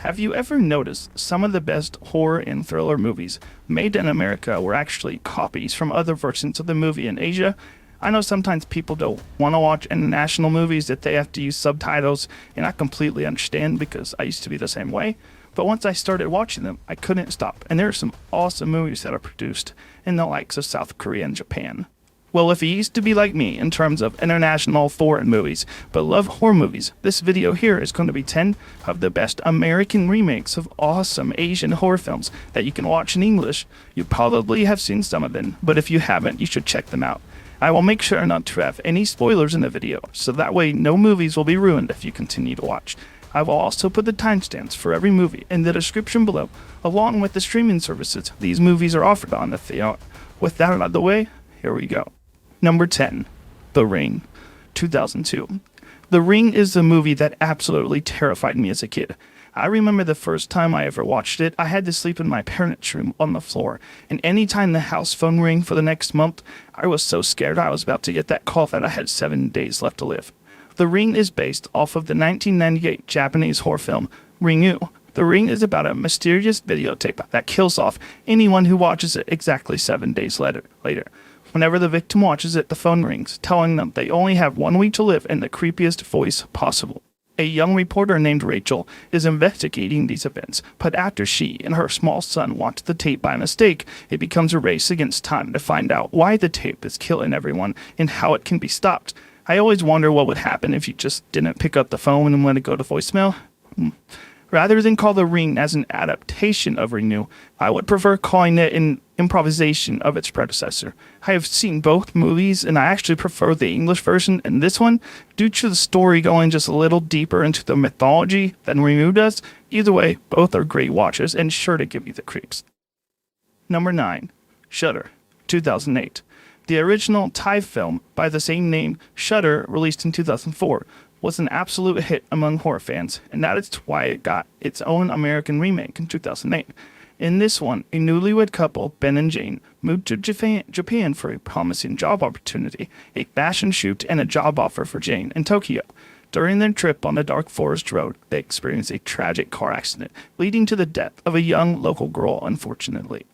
Have you ever noticed some of the best horror and thriller movies made in America were actually copies from other versions of the movie in Asia? I know sometimes people don't want to watch international movies that they have to use subtitles, and I completely understand because I used to be the same way. But once I started watching them, I couldn't stop, and there are some awesome movies that are produced in the likes of South Korea and Japan. Well, if you used to be like me in terms of international foreign movies, but love horror movies, this video here is going to be 10 of the best American remakes of awesome Asian horror films that you can watch in English. You probably have seen some of them, but if you haven't, you should check them out. I will make sure not to have any spoilers in the video, so that way no movies will be ruined if you continue to watch. I will also put the timestamps for every movie in the description below, along with the streaming services these movies are offered on if they are. With that out of the way, here we go. Number 10, The Ring, 2002. The Ring is a movie that absolutely terrified me as a kid. I remember the first time I ever watched it, I had to sleep in my parents' room on the floor, and anytime the house phone rang for the next month, I was so scared I was about to get that call that I had 7 days left to live. The Ring is based off of the 1998 Japanese horror film, Ringu. The Ring is about a mysterious videotape that kills off anyone who watches it exactly 7 days later. Whenever the victim watches it, the phone rings, telling them they only have 1 week to live in the creepiest voice possible. A young reporter named Rachel is investigating these events, but after she and her small son watch the tape by mistake, it becomes a race against time to find out why the tape is killing everyone and how it can be stopped. I always wonder what would happen if you just didn't pick up the phone and let it go to voicemail. Rather than call The Ring as an adaptation of Ringu, I would prefer calling it an improvisation of its predecessor. I have seen both movies, and I actually prefer the English version in this one, due to the story going just a little deeper into the mythology than Ringu does. Either way, both are great watches and sure to give you the creeps. Number 9, Shudder, 2008. The original Thai film by the same name, Shudder, released in 2004. Was an absolute hit among horror fans, and that is why it got its own American remake in 2008. In this one, a newlywed couple, Ben and Jane, moved to Japan for a promising job opportunity, a fashion shoot, and a job offer for Jane in Tokyo. During their trip on the dark forest road, they experienced a tragic car accident, leading to the death of a young local girl, unfortunately.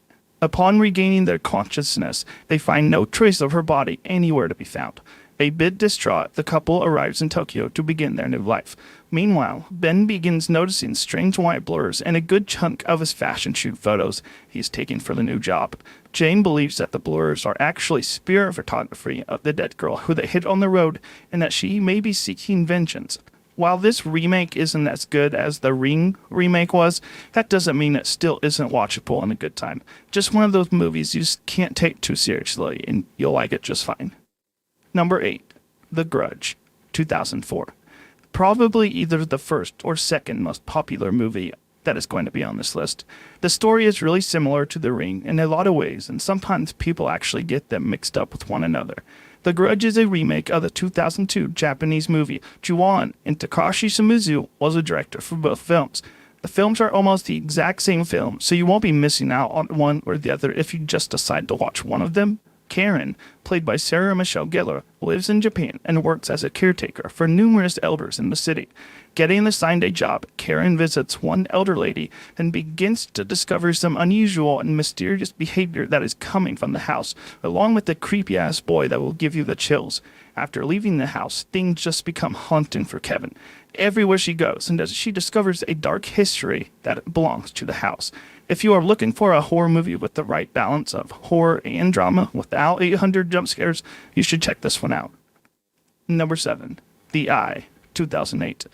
Upon regaining their consciousness, they find no trace of her body anywhere to be found. A bit distraught, the couple arrives in Tokyo to begin their new life. Meanwhile, Ben begins noticing strange white blurs and a good chunk of his fashion shoot photos he's taking for the new job. Jane believes that the blurs are actually spirit photography of the dead girl who they hit on the road and that she may be seeking vengeance. While this remake isn't as good as the Ring remake was, that doesn't mean it still isn't watchable and a good time. Just one of those movies you just can't take too seriously and you'll like it just fine. Number 8, The Grudge, 2004. Probably either the first or second most popular movie that is going to be on this list. The story is really similar to The Ring in a lot of ways, and sometimes people actually get them mixed up with one another. The Grudge is a remake of the 2002 Japanese movie Ju-on, and Takashi Shimizu was a director for both films. The films are almost the exact same film, so you won't be missing out on one or the other if you just decide to watch one of them. Karen, played by Sarah Michelle Gellar, lives in Japan and works as a caretaker for numerous elders in the city. Getting assigned a job, Karen visits one elder lady and begins to discover some unusual and mysterious behavior that is coming from the house, along with the creepy-ass boy that will give you the chills. After leaving the house, things just become haunting for Kevin. Everywhere she goes, and she discovers a dark history that belongs to the house. If you are looking for a horror movie with the right balance of horror and drama without 800 jump scares, you should check this one out. Number 7, The Eye, 2008.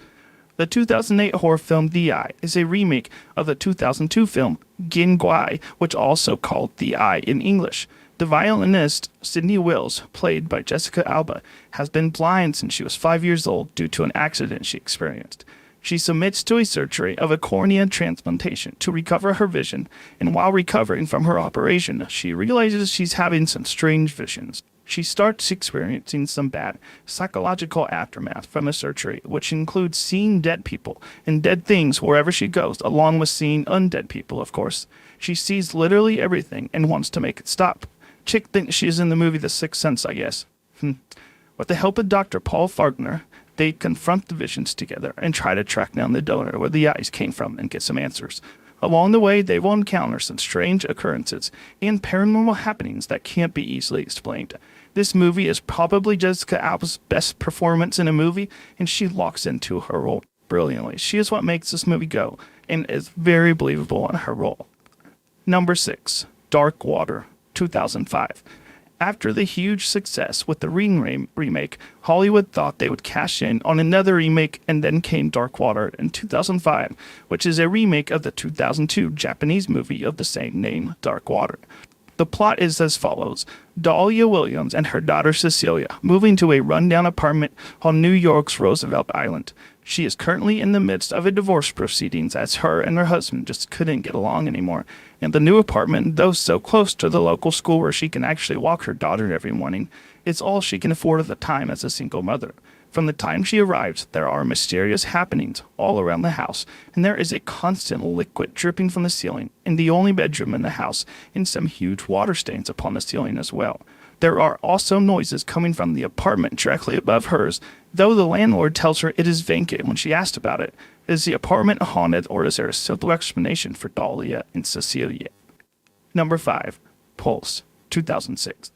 The 2008 horror film The Eye is a remake of the 2002 film Gingwai, which also called The Eye in English. The violinist Sydney Wills, played by Jessica Alba, has been blind since she was 5 years old due to an accident she experienced. She submits to a surgery of a cornea transplantation to recover her vision, and while recovering from her operation, she realizes she's having some strange visions. She starts experiencing some bad psychological aftermath from the surgery, which includes seeing dead people and dead things wherever she goes, along with seeing undead people, of course. She sees literally everything and wants to make it stop. Chick thinks she's in the movie The Sixth Sense, I guess. With the help of Dr. Paul Fargner, They confront the visions together and try to track down the donor where the eyes came from and get some answers. Along the way, they will encounter some strange occurrences and paranormal happenings that can't be easily explained. This movie is probably Jessica Alba's best performance in a movie, and she locks into her role brilliantly. She is what makes this movie go, and is very believable in her role. Number 6, Dark Water, 2005. After the huge success with the Ring remake, Hollywood thought they would cash in on another remake, and then came Dark Water in 2005, which is a remake of the 2002 Japanese movie of the same name, Dark Water. The plot is as follows. Dahlia Williams and her daughter Cecilia moving to a rundown apartment on New York's Roosevelt Island. She is currently in the midst of a divorce proceedings as her and her husband just couldn't get along anymore. And the new apartment, though so close to the local school where she can actually walk her daughter every morning, is all she can afford at the time as a single mother. From the time she arrives, there are mysterious happenings all around the house, and there is a constant liquid dripping from the ceiling in the only bedroom in the house, and some huge water stains upon the ceiling as well. There are also noises coming from the apartment directly above hers, though the landlord tells her it is vacant when she asked about it. Is the apartment haunted, or is there a simple explanation for Dahlia and Cecilia? Number 5, Pulse, 2006.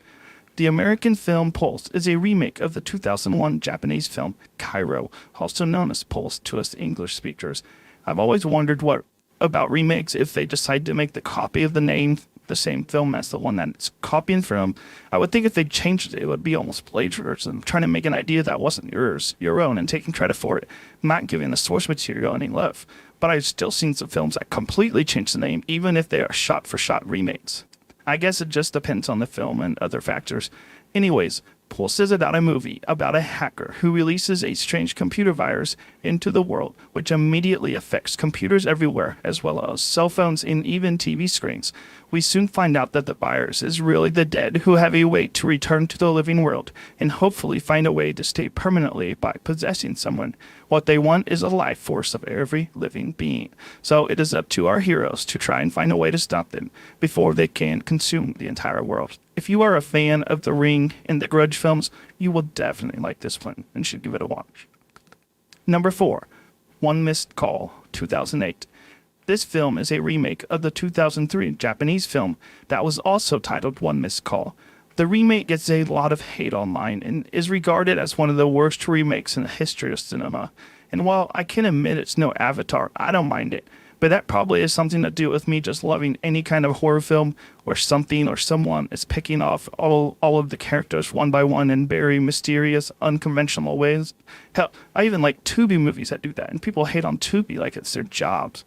The American film Pulse is a remake of the 2001 Japanese film Cairo, also known as Pulse to us English speakers. I've always wondered what about remakes if they decide to make the copy of the name the same film as the one that it's copying from. I would think if they changed it, it would be almost plagiarism, trying to make an idea that wasn't yours, your own, and taking credit for it, not giving the source material any love. But I've still seen some films that completely change the name, even if they are shot-for-shot remakes. I guess it just depends on the film and other factors. Anyways, Pulse is about a movie about a hacker who releases a strange computer virus into the world, which immediately affects computers everywhere, as well as cell phones and even TV screens. We soon find out that the virus is really the dead who have a way to return to the living world, and hopefully find a way to stay permanently by possessing someone. What they want is a life force of every living being. So it is up to our heroes to try and find a way to stop them before they can consume the entire world. If you are a fan of The Ring and the Grudge films, you will definitely like this one and should give it a watch. Number 4, One Missed Call, 2008. This film is a remake of the 2003 Japanese film that was also titled One Missed Call. The remake gets a lot of hate online and is regarded as one of the worst remakes in the history of cinema. And while I can admit it's no Avatar, I don't mind it. But that probably has something to do with me just loving any kind of horror film where something or someone is picking off all of the characters one by one in very mysterious, unconventional ways. Hell, I even like Tubi movies that do that, and people hate on Tubi like it's their jobs.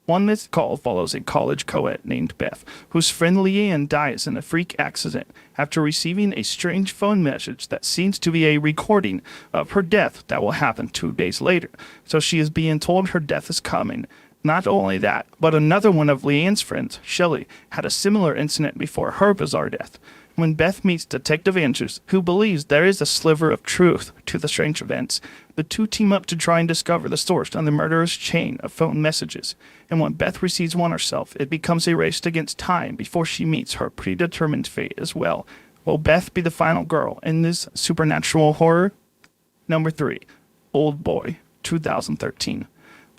One Missed Call follows a college co-ed named Beth, whose friend Leanne dies in a freak accident after receiving a strange phone message that seems to be a recording of her death that will happen 2 days later. So she is being told her death is coming. Not only that, but another one of Leanne's friends, Shelley, had a similar incident before her bizarre death. When Beth meets Detective Andrews, who believes there is a sliver of truth to the strange events, the two team up to try and discover the source on the murderous chain of phone messages. And when Beth receives one herself, it becomes a race against time before she meets her predetermined fate as well. Will Beth be the final girl in this supernatural horror? Number 3, Oldboy, 2013.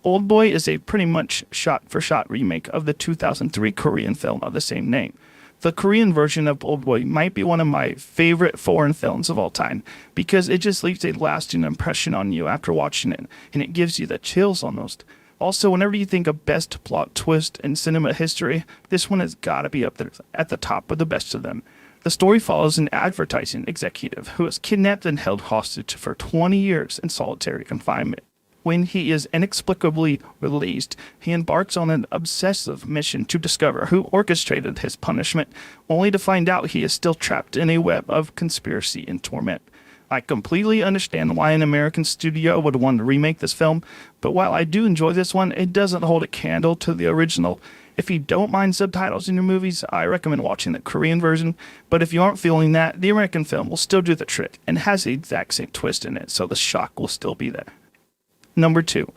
Oldboy is a pretty much shot-for-shot remake of the 2003 Korean film of the same name. The Korean version of Oldboy might be one of my favorite foreign films of all time because it just leaves a lasting impression on you after watching it, and it gives you the chills almost. Also, whenever you think of best plot twist in cinema history, this one has got to be up there at the top of the best of them. The story follows an advertising executive who is kidnapped and held hostage for 20 years in solitary confinement. When he is inexplicably released, he embarks on an obsessive mission to discover who orchestrated his punishment, only to find out he is still trapped in a web of conspiracy and torment. I completely understand why an American studio would want to remake this film, but while I do enjoy this one, it doesn't hold a candle to the original. If you don't mind subtitles in your movies, I recommend watching the Korean version, but if you aren't feeling that, the American film will still do the trick and has the exact same twist in it, so the shock will still be there. Number 2,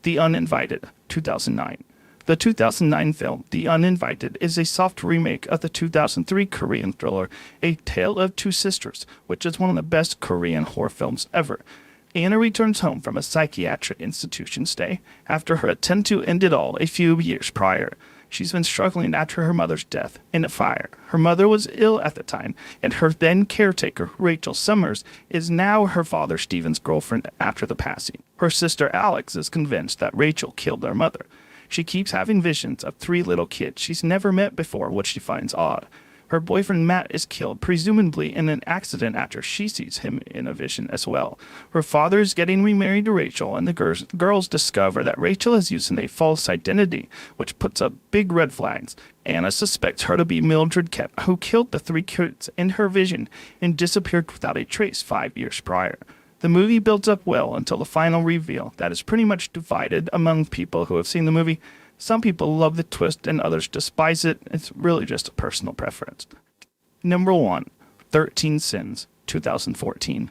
The Uninvited, 2009. The 2009 film, The Uninvited, is a soft remake of the 2003 Korean thriller, A Tale of Two Sisters, which is one of the best Korean horror films ever. Anna returns home from a psychiatric institution stay after her attempt to end it all a few years prior. She's been struggling after her mother's death in a fire. Her mother was ill at the time, and her then caretaker, Rachel Summers, is now her father Stephen's girlfriend after the passing. Her sister Alex is convinced that Rachel killed their mother. She keeps having visions of 3 little kids she's never met before, which she finds odd. Her boyfriend Matt is killed, presumably in an accident after she sees him in a vision as well. Her father is getting remarried to Rachel, and the girls discover that Rachel is using a false identity, which puts up big red flags. Anna suspects her to be Mildred Kemp, who killed the 3 kids in her vision and disappeared without a trace 5 years prior. The movie builds up well until the final reveal that is pretty much divided among people who have seen the movie. Some people love the twist and others despise it. It's really just a personal preference. Number 1, 13 Sins, 2014.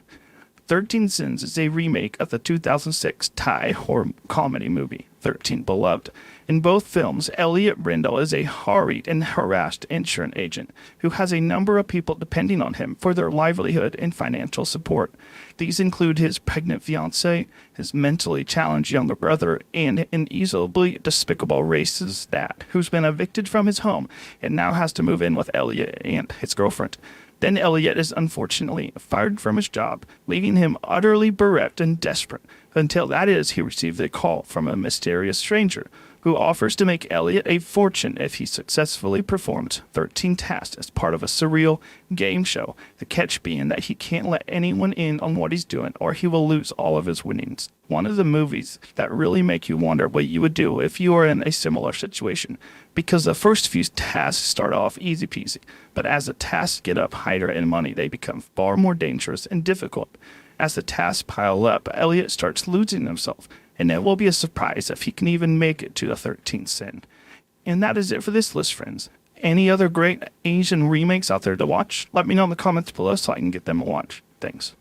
13 Sins is a remake of the 2006 Thai horror comedy movie, 13 Beloved. In both films, Elliot Brindle is a harried and harassed insurance agent who has a number of people depending on him for their livelihood and financial support. These include his pregnant fiancée, his mentally challenged younger brother, and an easily despicable racist dad who's been evicted from his home and now has to move in with Elliot and his girlfriend. Then Elliot is unfortunately fired from his job, leaving him utterly bereft and desperate, until he receives a call from a mysterious stranger who offers to make Elliot a fortune if he successfully performs 13 tasks as part of a surreal game show, the catch being that he can't let anyone in on what he's doing or he will lose all of his winnings. One of the movies that really make you wonder what you would do if you were in a similar situation, because the first few tasks start off easy peasy, but as the tasks get up higher in money, they become far more dangerous and difficult. As the tasks pile up, Elliot starts losing himself, and it will be a surprise if he can even make it to the 13th sin. And that is it for this list, friends. Any other great Asian remakes out there to watch? Let me know in the comments below so I can get them a watch. Thanks.